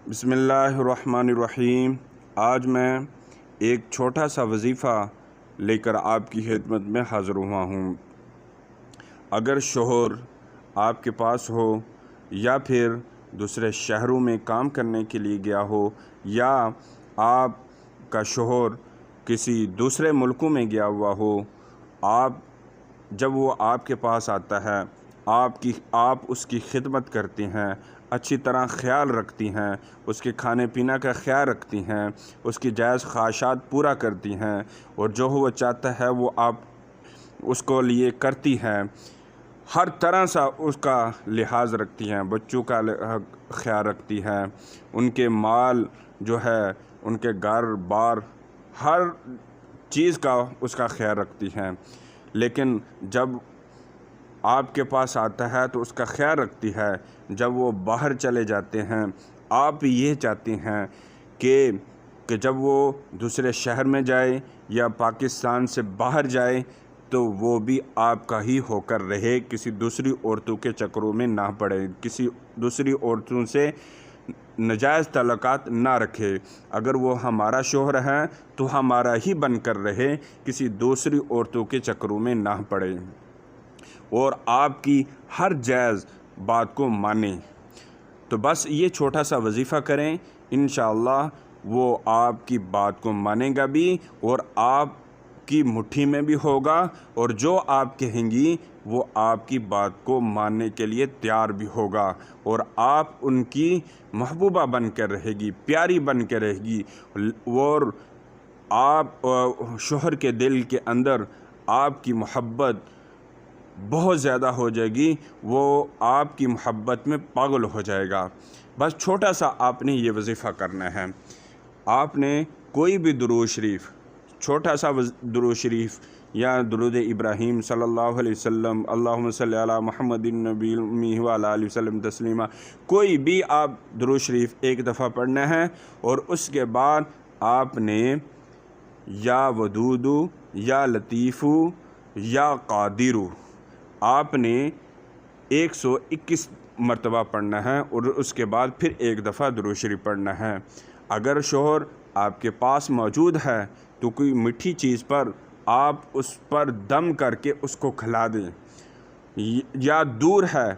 बिस्मिल्लाहिर्रहमानिर्रहीम। आज मैं एक छोटा सा वजीफ़ा लेकर आपकी खिदमत में हाज़िर हुआ हूँ। अगर शोहर आपके पास हो या फिर दूसरे शहरों में काम करने के लिए गया हो या आपका शोहर किसी दूसरे मुल्कों में गया हुआ हो, जब वो आपके पास आता है, आप उसकी खिदमत करती हैं, अच्छी तरह ख्याल रखती हैं, उसके खाने पीने का ख्याल रखती हैं, उसकी जायज़ ख्वाहिशात पूरा करती हैं और जो वो चाहता है वो आप उसको लिए करती हैं। हर तरह सा उसका लिहाज रखती हैं, बच्चों का ख्याल रखती हैं, उनके माल जो है, उनके घर बार, हर चीज़ का उसका ख्याल रखती हैं। लेकिन जब आपके पास आता है तो उसका ख्याल रखती है। जब वो बाहर चले जाते हैं, आप ये चाहती हैं कि जब वो दूसरे शहर में जाए या पाकिस्तान से बाहर जाए तो वो भी आपका ही होकर रहे, किसी दूसरी औरतों के चक्करों में ना पड़े, किसी दूसरी औरतों से नाजायज़ तल्लुकात ना रखे। अगर वो हमारा शौहर है तो हमारा ही बनकर रहे, किसी दूसरी औरतों के चक्करों में ना पड़े और आपकी हर जायज़ बात को माने। तो बस ये छोटा सा वजीफ़ा करें, इंशाअल्लाह वो आपकी बात को मानेगा भी और आपकी मुट्ठी में भी होगा और जो आप कहेंगी वो आपकी बात को मानने के लिए तैयार भी होगा और आप उनकी महबूबा बन कर रहेगी, प्यारी बन कर रहेगी और आप शौहर के दिल के अंदर आपकी मोहब्बत बहुत ज़्यादा हो जाएगी, वो आपकी मोहब्बत में पागल हो जाएगा। बस छोटा सा आपने ये वजीफ़ा करना है। आपने कोई भी दुरूद शरीफ, छोटा सा दुरूद शरीफ या दुरूद इब्राहीम सल्लल्लाहु अलैहि वसल्लम, अल्लाहुम्मा सल्ली अला मुहम्मदिन नबील उम्मी व अला आलिहि वसल्लम तस्लीमा, कोई भी आप दुरूद शरीफ एक दफ़ा पढ़ना है और उसके बाद आपने या वदूदु या लतीफ़ु या कादिरु आपने 121 मरतबा पढ़ना है और उसके बाद फिर एक दफ़ा दुरूद शरीफ पढ़ना है। अगर शौहर आपके पास मौजूद है तो कोई मीठी चीज़ पर आप उस पर दम करके उसको खिला दें, या दूर है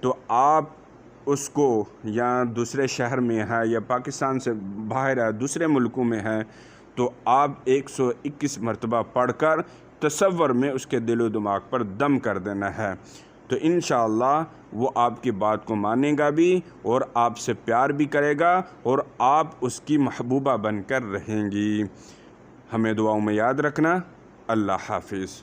तो आप उसको, या दूसरे शहर में है या पाकिस्तान से बाहर है, दूसरे मुल्कों में है, तो आप 121 मरतबा पढ़कर तसव्वुर में उसके दिलो दिमाग पर दम कर देना है। तो इंशाअल्लाह वो आपकी बात को मानेगा भी और आपसे प्यार भी करेगा और आप उसकी महबूबा बनकर रहेंगी। हमें दुआओं में याद रखना। अल्लाह हाफिज़।